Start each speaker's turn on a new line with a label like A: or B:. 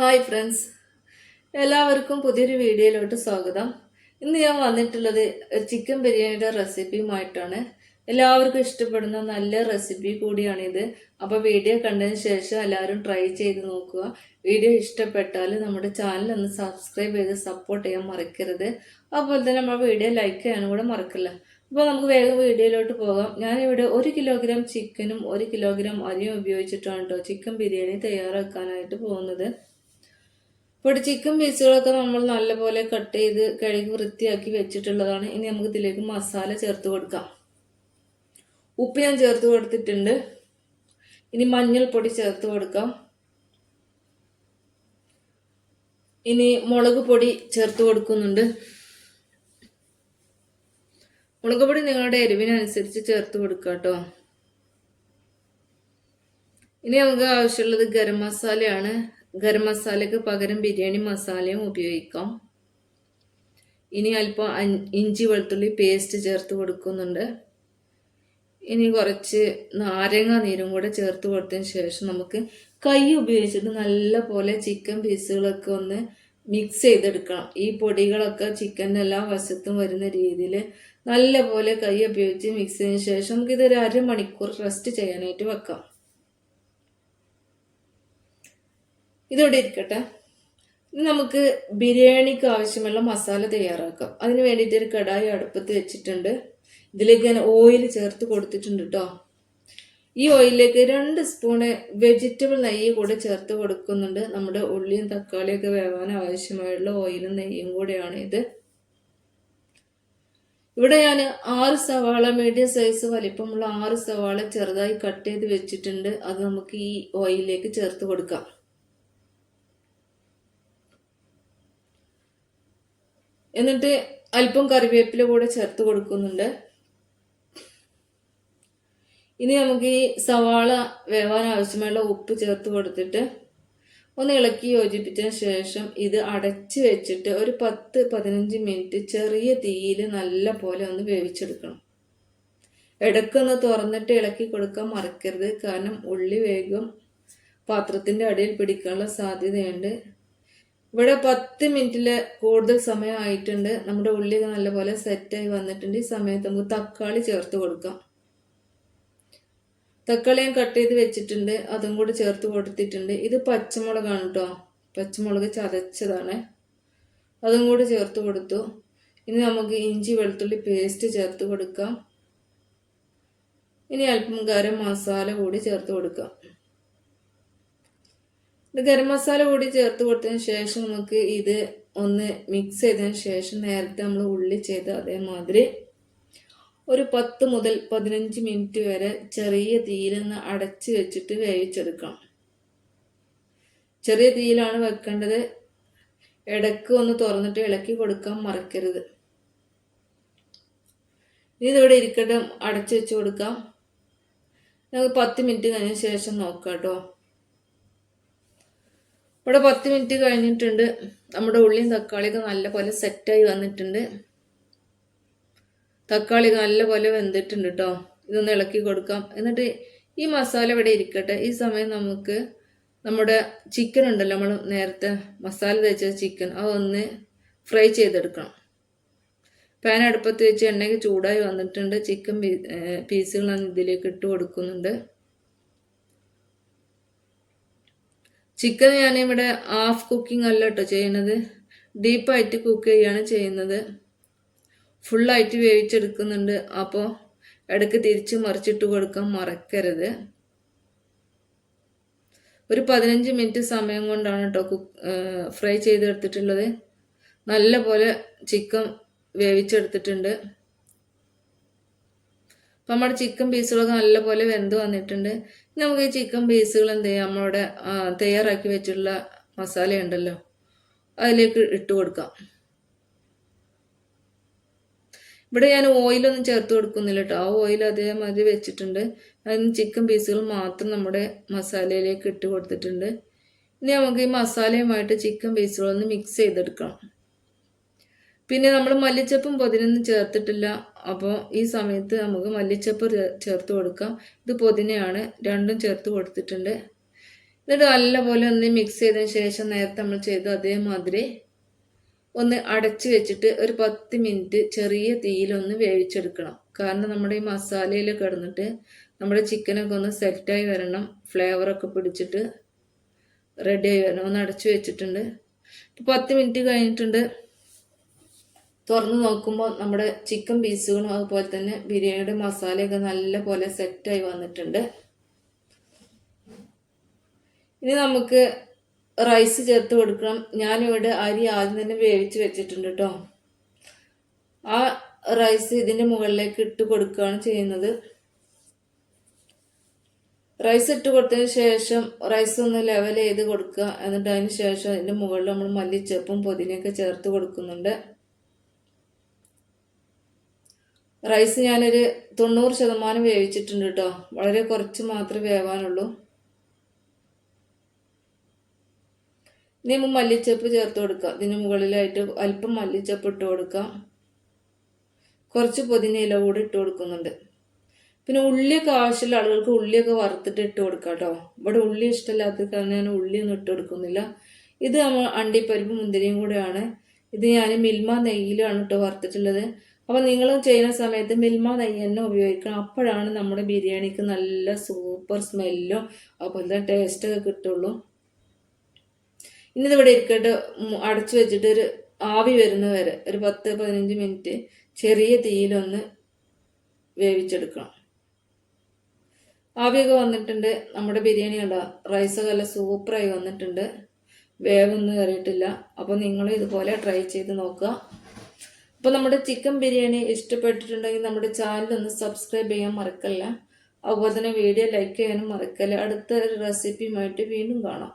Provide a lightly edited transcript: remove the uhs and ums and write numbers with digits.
A: Hi friends, എല്ലാവർക്കും പുതിയൊരു വീഡിയോയിലോട്ട് സ്വാഗതം. ഇന്ന് ഞാൻ വന്നിട്ടുള്ളത് ഒരു ചിക്കൻ ബിരിയാണിയുടെ റെസിപ്പിയുമായിട്ടാണ്. എല്ലാവർക്കും ഇഷ്ടപ്പെടുന്ന നല്ല റെസിപ്പി കൂടിയാണിത്. അപ്പോൾ വീഡിയോ കണ്ടതിന് ശേഷം എല്ലാവരും ട്രൈ ചെയ്ത് നോക്കുക. വീഡിയോ ഇഷ്ടപ്പെട്ടാൽ നമ്മുടെ ചാനൽ ഒന്ന് സബ്സ്ക്രൈബ് ചെയ്ത് സപ്പോർട്ട് ചെയ്യാൻ മറക്കരുത്. അതുപോലെ തന്നെ നമ്മുടെ വീഡിയോ ലൈക്ക് ചെയ്യാനും കൂടെ മറക്കില്ല. അപ്പോൾ നമുക്ക് വേഗം വീഡിയോയിലോട്ട് പോകാം. ഞാനിവിടെ 1 കിലോഗ്രാം ചിക്കനും 1 കിലോഗ്രാം അരിയും ഉപയോഗിച്ചിട്ടാണ് കേട്ടോ ചിക്കൻ ബിരിയാണി തയ്യാറാക്കാനായിട്ട് പോകുന്നത്. ഇവിടെ ചിക്കൻ പീസുകളൊക്കെ നമ്മൾ നല്ലപോലെ കട്ട് ചെയ്ത് കഴുകി വൃത്തിയാക്കി വെച്ചിട്ടുള്ളതാണ്. ഇനി നമുക്ക് ഇതിലേക്ക് മസാല ചേർത്ത് കൊടുക്കാം. ഉപ്പ് ഞാൻ ചേർത്ത് കൊടുത്തിട്ടുണ്ട്. ഇനി മഞ്ഞൾപ്പൊടി ചേർത്ത് കൊടുക്കാം. ഇനി മുളക് പൊടി ചേർത്ത് കൊടുക്കുന്നുണ്ട്. മുളക് പൊടി നിങ്ങളുടെ എരിവിനനുസരിച്ച് ചേർത്ത് കൊടുക്കാം കേട്ടോ. ഇനി നമുക്ക് ആവശ്യമുള്ളത് ഗരം മസാലയാണ്. ഗരം മസാലയ്ക്ക് പകരം ബിരിയാണി മസാലയും ഉപയോഗിക്കാം. ഇനി അല്പം ഇഞ്ചി വെളുത്തുള്ളി പേസ്റ്റ് ചേർത്ത് കൊടുക്കുന്നുണ്ട്. ഇനി കുറച്ച് നാരങ്ങ നീരും കൂടെ ചേർത്ത് കൊടുത്തതിന് ശേഷം നമുക്ക് കൈ ഉപയോഗിച്ചിട്ട് നല്ല പോലെ ചിക്കൻ പീസുകളൊക്കെ ഒന്ന് മിക്സ് ചെയ്തെടുക്കണം. ഈ പൊടികളൊക്കെ ചിക്കൻ്റെ എല്ലാ വശത്തും വരുന്ന രീതിയിൽ നല്ല പോലെ കൈ ഉപയോഗിച്ച് മിക്സ് ചെയ്തതിന് ശേഷം നമുക്കിതൊരു അരമണിക്കൂർ റെസ്റ്റ് ചെയ്യാനായിട്ട് വെക്കാം. ഇതോടെ ഇരിക്കട്ടെ. ഇനി നമുക്ക് ബിരിയാണിക്ക് ആവശ്യമുള്ള മസാല തയ്യാറാക്കാം. അതിന് വേണ്ടിയിട്ട് ഒരു കടായി അടുപ്പത്ത് വെച്ചിട്ടുണ്ട്. ഇതിലേക്ക് ഞാൻ ഓയിൽ ചേർത്ത് കൊടുത്തിട്ടുണ്ട് കേട്ടോ. ഈ ഓയിലിലേക്ക് 2 സ്പൂണ് വെജിറ്റബിൾ നെയ്യ് കൂടെ ചേർത്ത് കൊടുക്കുന്നുണ്ട്. നമ്മുടെ ഉള്ളിയും തക്കാളിയൊക്കെ വേവാൻ ആവശ്യമായുള്ള ഓയിലും നെയ്യും കൂടെയാണ് ഇത്. ഇവിടെ ഞാൻ 6 സവാള മീഡിയം സൈസ് വലിപ്പമുള്ള 6 സവാള ചെറുതായി കട്ട് ചെയ്ത് വെച്ചിട്ടുണ്ട്. അത് നമുക്ക് ഈ ഓയിലിലേക്ക് ചേർത്ത് കൊടുക്കാം. എന്നിട്ട് അല്പം കറിവേപ്പില കൂടെ ചേർത്ത് കൊടുക്കുന്നുണ്ട്. ഇനി നമുക്ക് ഈ സവാള വേവാൻ ആവശ്യമുള്ള ഉപ്പ് ചേർത്ത് കൊടുത്തിട്ട് ഒന്ന് ഇളക്കി യോജിപ്പിച്ചതിന് ശേഷം ഇത് അടച്ച് വെച്ചിട്ട് ഒരു 10-15 മിനിറ്റ് ചെറിയ തീയിൽ നല്ല പോലെ ഒന്ന് വേവിച്ചെടുക്കണം. ഇടയ്ക്കൊന്ന് തുറന്നിട്ട് ഇളക്കി കൊടുക്കാൻ മറക്കരുത്. കാരണം ഉള്ളി വേഗം പാത്രത്തിൻ്റെ അടിയിൽ പിടിക്കാനുള്ള സാധ്യതയുണ്ട്. ഇവിടെ 10 മിനിറ്റിൽ കൂടുതൽ സമയം ആയിട്ടുണ്ട്. നമ്മുടെ ഉള്ളി നല്ലപോലെ സെറ്റായി വന്നിട്ടുണ്ട്. ഈ സമയത്ത് നമുക്ക് തക്കാളി ചേർത്ത് കൊടുക്കാം. തക്കാളി ഞാൻ കട്ട് ചെയ്ത് വെച്ചിട്ടുണ്ട്. അതും കൂടി ചേർത്ത് കൊടുത്തിട്ടുണ്ട്. ഇത് പച്ചമുളകാണ് കേട്ടോ. പച്ചമുളക് ചതച്ചതാണ്. അതും കൂടി ചേർത്ത് കൊടുത്തു. ഇനി നമുക്ക് ഇഞ്ചി വെളുത്തുള്ളി പേസ്റ്റ് ചേർത്ത് കൊടുക്കാം. ഇനി അല്പം ഗരം മസാല കൂടി ചേർത്ത് കൊടുക്കാം. ഗരം മസാല കൂടി ചേർത്ത് കൊടുത്തതിന് ശേഷം നമുക്ക് ഇത് ഒന്ന് മിക്സ് ചെയ്തതിന് ശേഷം നേരത്തെ നമ്മൾ ഉള്ളി ചെയ്ത് അതേമാതിരി ഒരു 10 മുതൽ 15 മിനിറ്റ് വരെ ചെറിയ തീയിലൊന്ന് അടച്ച് വെച്ചിട്ട് വേവിച്ചെടുക്കണം. ചെറിയ തീയിലാണ് വെക്കേണ്ടത്. ഇടയ്ക്ക് ഒന്ന് തുറന്നിട്ട് ഇളക്കി കൊടുക്കാൻ മറക്കരുത്. ഇനി ഇതിവിടെ ഇരിക്കട്ടെ. അടച്ചു വെച്ച് കൊടുക്കാം. നമുക്ക് 10 മിനിറ്റ് കഴിഞ്ഞ ശേഷം നോക്കാം കേട്ടോ. ഇവിടെ 10 മിനിറ്റ് കഴിഞ്ഞിട്ടുണ്ട്. നമ്മുടെ ഉള്ളിയും തക്കാളിയൊക്കെ നല്ലപോലെ സെറ്റായി വന്നിട്ടുണ്ട്. തക്കാളി നല്ലപോലെ വെന്തിട്ടുണ്ട് കേട്ടോ. ഇതൊന്ന് ഇളക്കി കൊടുക്കാം. എന്നിട്ട് ഈ മസാല ഇവിടെ ഇരിക്കട്ടെ. ഈ സമയം നമുക്ക് നമ്മുടെ ചിക്കൻ ഉണ്ടല്ലോ, നമ്മൾ നേരത്തെ മസാല തേച്ച ചിക്കൻ, അതൊന്ന് ഫ്രൈ ചെയ്തെടുക്കണം. പാൻ അടുപ്പത്ത് വെച്ച് എണ്ണയ്ക്ക് ചൂടായി വന്നിട്ടുണ്ട്. ചിക്കൻ പീസുകൾ ഇതിലേക്ക് ഇട്ട് കൊടുക്കുന്നുണ്ട്. ചിക്കൻ ഞാനിവിടെ ഹാഫ് കുക്കിംഗ് അല്ല കേട്ടോ ചെയ്യുന്നത്. ഡീപ്പായിട്ട് കുക്ക് ചെയ്യാണ് ചെയ്യുന്നത്. ഫുള്ളായിട്ട് വേവിച്ചെടുക്കുന്നുണ്ട്. അപ്പോൾ ഇടയ്ക്ക് തിരിച്ച് മറിച്ചിട്ട് കൊടുക്കാൻ മറക്കരുത്. ഒരു 15 മിനിറ്റ് സമയം കൊണ്ടാണ് കേട്ടോ ഫ്രൈ ചെയ്തെടുത്തിട്ടുള്ളത്. നല്ല പോലെ ചിക്കൻ വേവിച്ചെടുത്തിട്ടുണ്ട്. അപ്പം നമ്മുടെ ചിക്കൻ പീസുകളൊക്കെ നല്ലപോലെ വെന്ത് വന്നിട്ടുണ്ട്. നമുക്ക് ഈ ചിക്കൻ പീസുകൾ എന്ത് ചെയ്യാം, നമ്മളുടെ തയ്യാറാക്കി വെച്ചിട്ടുള്ള മസാല ഉണ്ടല്ലോ അതിലേക്ക് ഇട്ട് കൊടുക്കാം. ഇവിടെ ഞാൻ ഓയിലൊന്നും ചേർത്ത് കൊടുക്കുന്നില്ല കേട്ടോ. ആ ഓയിൽ അതേമാതിരി വെച്ചിട്ടുണ്ട്. അതിന് ചിക്കൻ പീസുകൾ മാത്രം നമ്മുടെ മസാലയിലേക്ക് ഇട്ട് കൊടുത്തിട്ടുണ്ട്. ഇനി നമുക്ക് ഈ മസാലയുമായിട്ട് ചിക്കൻ പീസുകളൊന്ന് മിക്സ് ചെയ്തെടുക്കണം. പിന്നെ നമ്മൾ മല്ലിച്ചപ്പും പുതിനയൊന്നും ചേർത്തിട്ടില്ല. അപ്പോൾ ഈ സമയത്ത് നമുക്ക് മല്ലിച്ചപ്പ് ചേർത്ത് കൊടുക്കാം. ഇത് പുതിനയാണ്, രണ്ടും ചേർത്ത് കൊടുത്തിട്ടുണ്ട്. എന്നിട്ട് നല്ലപോലെ ഒന്ന് മിക്സ് ചെയ്തതിന് ശേഷം നേരത്തെ നമ്മൾ ചെയ്തു അതേമാതിരി ഒന്ന് അടച്ചു വെച്ചിട്ട് ഒരു 10 മിനിറ്റ് ചെറിയ തീയിലൊന്ന് വേവിച്ചെടുക്കണം. കാരണം നമ്മുടെ ഈ മസാലയിൽ കിടന്നിട്ട് നമ്മുടെ ചിക്കനൊക്കെ ഒന്ന് സെറ്റായി വരണം, ഫ്ലേവറൊക്കെ പിടിച്ചിട്ട് റെഡിയായി വരണം. ഒന്ന് അടച്ചു വെച്ചിട്ടുണ്ട്. 10 മിനിറ്റ് കഴിഞ്ഞിട്ടുണ്ട്. തുറന്ന് നോക്കുമ്പോൾ നമ്മുടെ ചിക്കൻ പീസുകളും അതുപോലെ തന്നെ ബിരിയാണിയുടെ മസാലയൊക്കെ നല്ല പോലെ സെറ്റായി വന്നിട്ടുണ്ട്. ഇനി നമുക്ക് റൈസ് ചേർത്ത് കൊടുക്കണം. ഞാനിവിടെ അരി ആദ്യം തന്നെ വേവിച്ച് വെച്ചിട്ടുണ്ട് കേട്ടോ. ആ റൈസ് ഇതിൻ്റെ മുകളിലേക്ക് ഇട്ട് കൊടുക്കുകയാണ് ചെയ്യുന്നത്. റൈസ് ഇട്ട് കൊടുത്തതിന് ശേഷം റൈസ് ഒന്ന് ലെവൽ ചെയ്ത് കൊടുക്കുക. എന്നിട്ട് അതിന് ശേഷം അതിൻ്റെ മുകളിൽ നമ്മൾ മല്ലിച്ചപ്പും പുതിനയൊക്കെ ചേർത്ത് കൊടുക്കുന്നുണ്ട്. റൈസ് ഞാനൊരു 90% വേവിച്ചിട്ടുണ്ട് കേട്ടോ. വളരെ കുറച്ച് മാത്രമേ വേവാനുള്ളൂ. ഇനി നമ്മൾ മല്ലിച്ചപ്പ് ചേർത്ത് കൊടുക്കുക. ഇതിന് മുകളിലായിട്ട് അല്പം മല്ലിച്ചപ്പ് ഇട്ട് കൊടുക്കാം. കുറച്ച് പുതിന ഇല കൂടി ഇട്ട് കൊടുക്കുന്നുണ്ട്. പിന്നെ ഉള്ളിയൊക്കെ ആവശ്യമുള്ള ആളുകൾക്ക് ഉള്ളിയൊക്കെ വറുത്തിട്ട് ഇട്ട് കൊടുക്കാം കേട്ടോ. ഇവിടെ ഉള്ളി ഇഷ്ടമില്ലാത്ത കാരണം ഞാൻ ഉള്ളിയൊന്നും ഇട്ട് കൊടുക്കുന്നില്ല. ഇത് നമ്മൾ അണ്ടിപ്പരിപ്പ് മുന്തിരിയും കൂടെയാണ്. ഇത് ഞാൻ മിൽമ നെയ്യിലാണ് കേട്ടോ വറുത്തിട്ടുള്ളത്. അപ്പം നിങ്ങളും ചെയ്യുന്ന സമയത്ത് മിൽമ നെയ്യ് തന്നെ ഉപയോഗിക്കണം. അപ്പോഴാണ് നമ്മുടെ ബിരിയാണിക്ക് നല്ല സൂപ്പർ സ്മെല്ലും അതുപോലെ തന്നെ ടേസ്റ്റൊക്കെ കിട്ടുള്ളൂ. ഇനി ഇതിവിടെ ഇരിക്കട്ടെ. അടച്ചു വെച്ചിട്ട് ഒരു ആവി വരുന്ന വരെ ഒരു 10-15 മിനിറ്റ് ചെറിയ തീയിലൊന്ന് വേവിച്ചെടുക്കണം. ആവിയൊക്കെ വന്നിട്ടുണ്ട്. നമ്മുടെ ബിരിയാണി കണ്ടോ, റൈസൊക്കെ നല്ല സൂപ്പറായി വന്നിട്ടുണ്ട്. വേവൊന്നും കയറിയിട്ടില്ല. അപ്പോൾ നിങ്ങൾ ഇതുപോലെ ട്രൈ ചെയ്ത് നോക്കുക. അപ്പോൾ നമ്മുടെ ചിക്കൻ ബിരിയാണി ഇഷ്ടപ്പെട്ടിട്ടുണ്ടെങ്കിൽ നമ്മുടെ ചാനൽ ഒന്ന് സബ്സ്ക്രൈബ് ചെയ്യാൻ മറക്കല്ല. അതുപോലെ തന്നെ വീഡിയോ ലൈക്ക് ചെയ്യാനും മറക്കല്ല. അടുത്ത ഒരു റെസിപ്പിയുമായിട്ട് വീണ്ടും കാണാം.